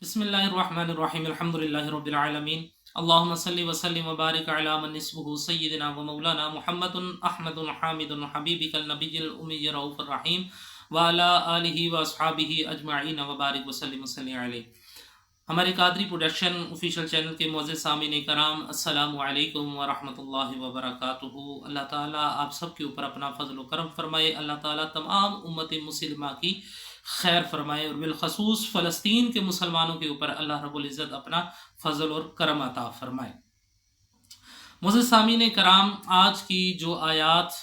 बिस्मिल्लाहिर्रहमानिर्रहीम अल्हम्दुलिल्लाहि रब्बिल आलमीन अल्लाहुम्मा सल्लि व सल्लिम व बारिक अला मन इस्मुहु सय्यिदना व मौलाना मुहम्मदुन अहमदुन हामिदुन हबीबिकल नबिय्युल उम्मिय्य रऊफुर रहीम व अला आलिहि व अस्हाबिहि अजमईन व बारिक व सल्लिम अलैहि। हमारे कादरी प्रोडक्शन ऑफिशियल चैनल के मोअज़्ज़िज़ सामीन कराम, अस्सलामु अलैकुम व रहमतुल्लाहि व बरकातुहू। अल्लाह ताला आप सब के ऊपर अपना फजल व करम फरमाए। अल्लाह ताला तमाम उम्मत मुस्लिमा की खैर फरमाए और बिलखसूस फ़लस्तीन के मुसलमानों के ऊपर अल्लाह रब्बुल इज़्ज़त अपना फजल और करम अता फरमाए। मुअज़्ज़िज़ सामीन कराम, आज की जो आयात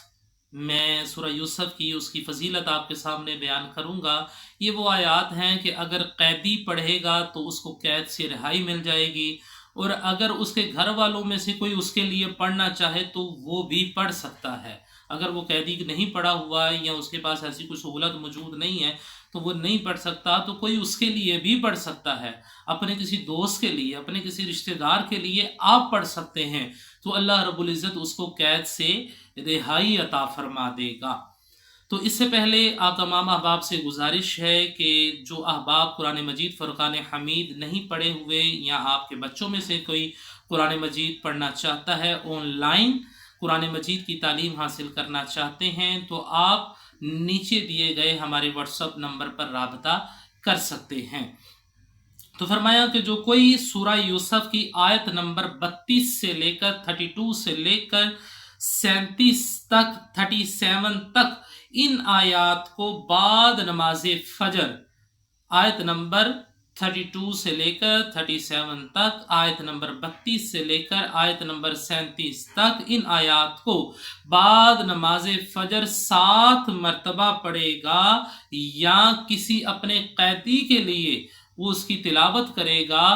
मैं सूरह यूसुफ की उसकी फजीलत आपके सामने बयान करूँगा, ये वो आयात हैं कि अगर कैदी पढ़ेगा तो उसको कैद से रिहाई मिल जाएगी, और अगर उसके घर वालों में से कोई उसके लिए पढ़ना चाहे तो वो भी पढ़ सकता है। अगर वो कैदी नहीं पढ़ा हुआ है या उसके पास ऐसी कोई सहूलत मौजूद नहीं है तो वो नहीं पढ़ सकता, तो कोई उसके लिए भी पढ़ सकता है। अपने किसी दोस्त के लिए, अपने किसी रिश्तेदार के लिए आप पढ़ सकते हैं, तो अल्लाह रब्बुल इज़्ज़त उसको कैद से रिहाई अता फरमा देगा। तो इससे पहले आप तमाम अहबाब से गुजारिश है कि जो अहबाब कुरान मजीद फ़ुरक़ान हमीद नहीं पढ़े हुए या आपके बच्चों में से कोई कुरान मजीद पढ़ना चाहता है, ऑनलाइन कुरान मजीद की तालीम हासिल करना चाहते हैं, तो आप नीचे दिए गए हमारे व्हाट्सएप नंबर पर राबता कर सकते हैं। तो फरमाया कि जो कोई सूरा यूसुफ की आयत नंबर 32 से लेकर 32 से लेकर 37 तक 37 तक इन आयात को बाद नमाज फजर, आयत नंबर 32 से लेकर 37 तक, आयत नंबर 32 से लेकर आयत नंबर 37 तक, इन आयात को बाद नमाज फजर 7 मरतबा पढ़ेगा या किसी अपने कैदी के लिए वो उसकी तिलावत करेगा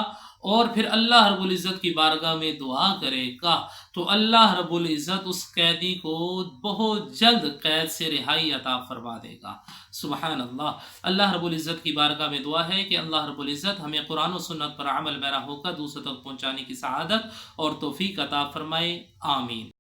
और फिर अल्लाह रब्बुल इज़्ज़त की बारगाह में दुआ करेगा, तो अल्लाह रब्बुल इज़्ज़त उस कैदी को बहुत जल्द कैद से रिहाई अता फरमा देगा। सुबहान अल्लाह। अल्लाह रब्बुल इज़्ज़त की बारगाह में दुआ है कि अल्लाह रब्बुल इज़्ज़त हमें कुरान और सुन्नत पर अमल पैरा होकर दूसरों तक पहुँचाने की सआदत और तौफीक अता फरमाए। आमीन।